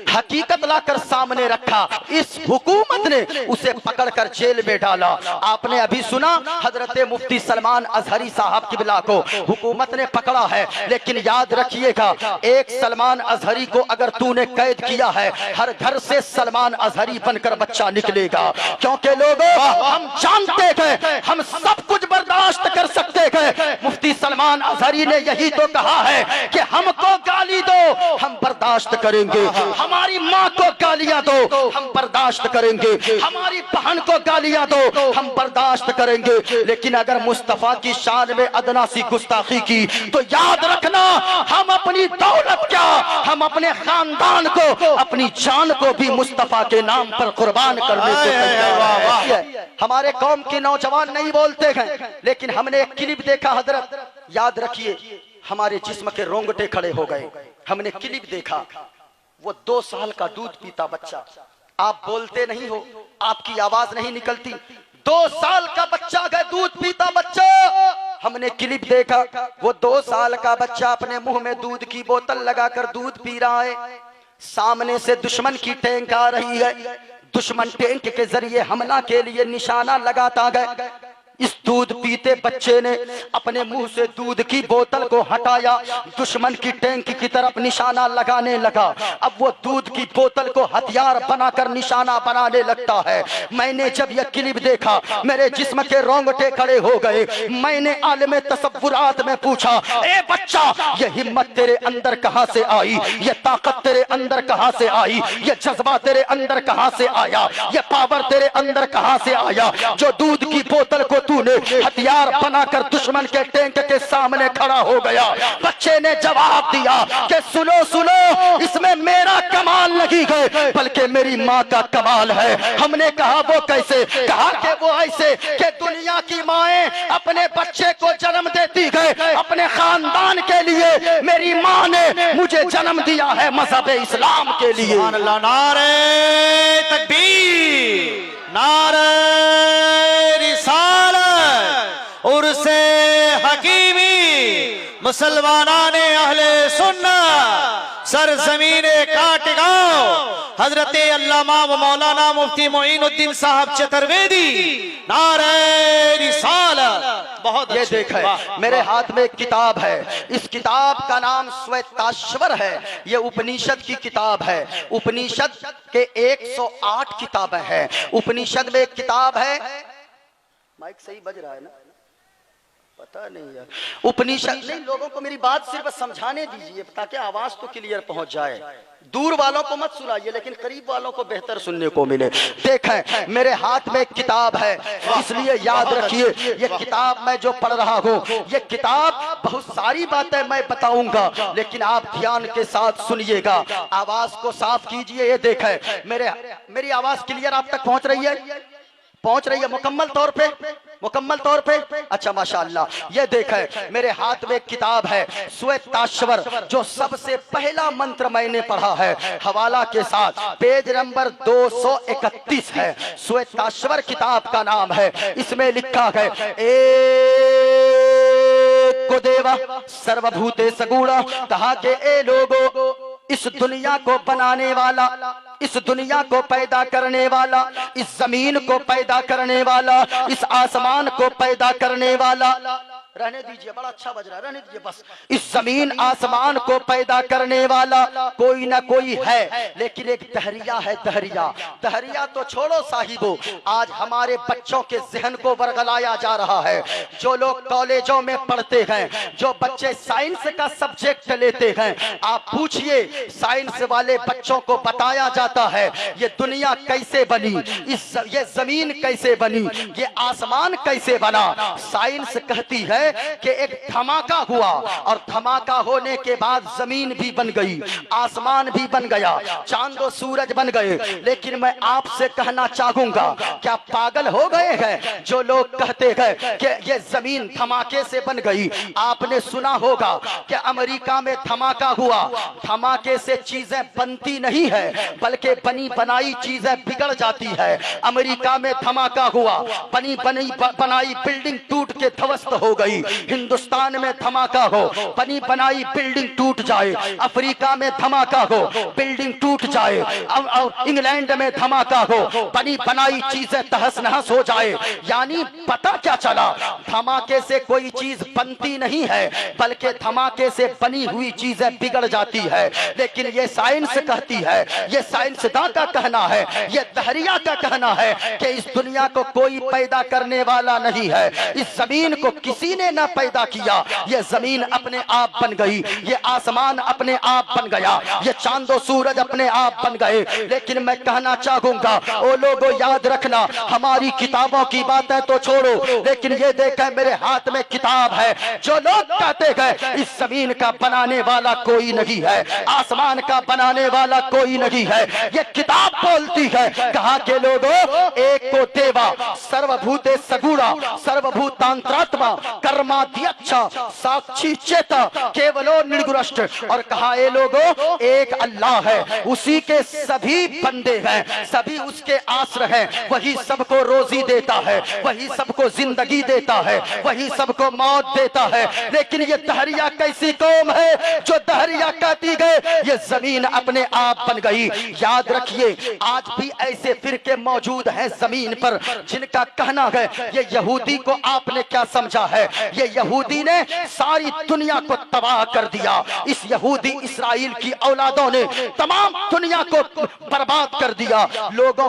हकीकत लाकर सामने रखा, इस हुकूमत ने उसे पकड़कर जेल में डाला। आपने अभी सुना हजरत मुफ्ती सलमान अजहरी साहब किबला को हुकूमत ने पकड़ा है, लेकिन याद रखिएगा एक सलमान अजहरी को अगर तूने कैद किया है, हर घर से सलमान अजहरी बनकर बच्चा निकलेगा। क्योंकि लोगों हम जानते हैं हम सब कुछ बर्दाश्त कर सकते हैं। मुफ्ती सलमान अजहरी ने यही तो कहा है कि हमको गाली दो हम बर्दाश्त करेंगे, हमारी माँ को गालियां दो हम बर्दाश्त करेंगे, हमारी बहन को गालियां दो हम बर्दाश्त करेंगे, लेकिन अगर मुस्तफा की शान में अदना सी गुस्ताखी की तो याद रखना हम अपनी दौलत क्या, हम अपने खानदान को, अपनी जान को भी मुस्तफा के नाम पर कुर्बान करने को तैयार है। हमारे कौम के नौजवान नहीं बोलते हैं, लेकिन हमने एक क्लिप देखा हजरत, याद रखिए हमारे जिस्म के रोंगटे खड़े हो गए। हमने क्लिप देखा, वो 2 साल का दूध पीता बच्चा, आप बोलते नहीं हो, आपकी आवाज नहीं निकलती, 2 साल का बच्चा है, दूध पीता बच्चा। हमने क्लिप देखा, वो 2 साल का बच्चा अपने मुंह में दूध की बोतल लगाकर दूध पी रहा है। सामने से दुश्मन की टैंक आ रही है, दुश्मन टैंक के जरिए हमला के लिए निशाना लगाता गया। इस दूध पीते बच्चे ने अपने मुंह से दूध की बोतल को हटाया, दुश्मन की टैंक की तरफ निशाना लगाने लगा। अब वो दूध की बोतल को हथियार बनाकर निशाना बनाने लगता है। मैंने जब यह क्लिप देखा मेरे जिस्म के रोंगटे खड़े हो गए। मैंने आलिम तसव्वुरात में पूछा, ए बच्चा ये हिम्मत तेरे अंदर कहां से आई, ये ताकत तेरे अंदर कहां से आई, ये जज्बा तेरे अंदर कहां से आया, ये पावर तेरे अंदर कहां से आया जो दूध की बोतल को तूने हथियार बनाकर दुश्मन के टैंक के सामने खड़ा हो गया। बच्चे ने जवाब दिया कि सुनो सुनो, इसमें मेरा कमाल नहीं है बल्कि मेरी माँ का कमाल है। हमने कहा वो कैसे? कहा कि वो ऐसे कि दुनिया की माएं अपने बच्चे को जन्म देती है अपने खानदान के लिए, मेरी माँ ने मुझे जन्म दिया है मजहब इस्लाम के लिए। नारे तकबीर, नारे रिसालत, उर्से हकीमी, मुसलमानाने अहले सुन्ना, सरजमीने काटगांव, हजरत अल्लामा व मौलाना मुफ्ती मोइनुद्दीन साहब चतुर्वेदी, नारे रिसालत। बहुत ये देखें मेरे हाथ में एक किताब है, इस किताब का नाम श्वेताश्वर है। ये उपनिषद की किताब है। उपनिषद के 108 किताबें हैं। उपनिषद में एक किताब है, माइक सही बज रहा है ना, पता नहीं यार। उपनिषद नहीं, लोगों को मेरी बात सिर्फ समझाने दीजिए ताकि आवाज तो क्लियर पहुंच जाए। दूर वालों को मत सुनाइए लेकिन करीब वालों को बेहतर सुनने को मिले। देखें मेरे हाथ में एक किताब है, इसलिए याद रखिए ये किताब मैं जो पढ़ रहा हूँ, ये किताब बहुत सारी बातें मैं बताऊंगा लेकिन आप ध्यान के साथ सुनिएगा, आवाज को साफ कीजिए। ये देखें मेरी आवाज क्लियर आप तक पहुंच रही है? पहुंच रही है मुकम्मल तौर पे? मुकम्मल तौर पे? अच्छा माशाअल्लाह। ये देखें मेरे हाथ में एक किताब है श्वेताश्वर, जो सबसे पहला मंत्र मैंने पढ़ा है हवाला के साथ, पेज नंबर 231 है। श्वेताश्वर किताब का नाम है। इसमें लिखा है एक को देवा सर्वभूते सगुणा, कहा कि ए लोगों, इस दुनिया को बनाने वाला, इस दुनिया को पैदा करने वाला, इस जमीन को पैदा करने वाला, इस आसमान को पैदा करने वाला, रहने दीजिए बड़ा अच्छा बज रहा है, रहने दीजिए बस। इस जमीन आसमान को पैदा करने वाला कोई ना कोई है, लेकिन एक दहरिया है। दहरिया तो छोड़ो साहिबो, आज हमारे बच्चों के जहन को बरगलाया जा रहा है। जो लोग कॉलेजों में पढ़ते हैं, जो बच्चे साइंस का सब्जेक्ट लेते हैं, आप पूछिए साइंस वाले बच्चों को बताया जाता है ये दुनिया कैसे बनी, ये जमीन कैसे बनी, ये आसमान कैसे बना। साइंस कहती है कि एक धमाका हुआ और धमाका होने के बाद जमीन भी बन गई, आसमान भी बन गया, चांद और सूरज बन गए। लेकिन मैं आपसे कहना चाहूंगा, क्या पागल हो गए हैं जो लोग कहते हैं कि ये जमीन धमाके से बन गई? आपने सुना होगा कि अमेरिका में धमाका हुआ, धमाके से चीजें बनती नहीं है बल्कि बनी बनाई चीजें बिगड़ जाती है। अमेरिका में धमाका हुआ, बनी बनाई बिल्डिंग टूट के ध्वस्त हो गई। गई, हिंदुस्तान में धमाका हो, बनी बनाई बिल्डिंग टूट जाए, अफ्रीका में धमाका हो, बिल्डिंग टूट जाए, इंग्लैंड में धमाका हो, बनी बनाई चीजें तहस नहस हो जाए। यानी पता क्या चला, धमाके से कोई चीज बनती नहीं है, बल्कि धमाके से बनी हुई चीजें बिगड़ जाती है। लेकिन ये साइंस कहती है, ये साइंसदां का कहना है, ये दहरिया का कहना है कि इस दुनिया को कोई पैदा करने वाला नहीं है, इस जमीन को किसी ने न पैदा किया, ये जमीन अपने आप बन गई, ये आसमान अपने आप बन गया, ये चांदो सूरज अपने आप बन गए। लेकिन मैं कहना चाहूंगा, ओ लोगों याद रखना, हमारी किताबों की बातें तो छोड़ो, लेकिन ये देखें मेरे हाथ में किताब है। जो लोग कहते हैं इस जमीन का बनाने वाला कोई नहीं है, आसमान का बनाने वाला कोई नहीं है, ये किताब बोलती है, कहा के लोगों एक को देवा सर्वभूते सगुणा सर्वभूतांतरात्मा कर्माध्यक्ष साक्षी चेता केवलो निर्गुणष्ट। और कहा ये लोगों एक अल्लाह है, उसी के सभी बंदे हैं, सभी उसके आश्रय हैं, वही सबको रोजी देता है, वही सबको जिंदगी देता है, वही सबको मौत देता है। लेकिन ये दहरिया कैसी कौम है जो दहरिया कहती गए ये जमीन अपने आप बन गई। याद रखिए आज भी ऐसे फिरके मौजूद हैं जमीन पर जिनका कहना है ये यहूदी को आपने क्या समझा है, ये यहूदी ने सारी दुनिया को तबाह कर दिया, इस यहूदी इस्राइल की औलादों ने तमाम दुनिया को बर्बाद कर दिया। लोगों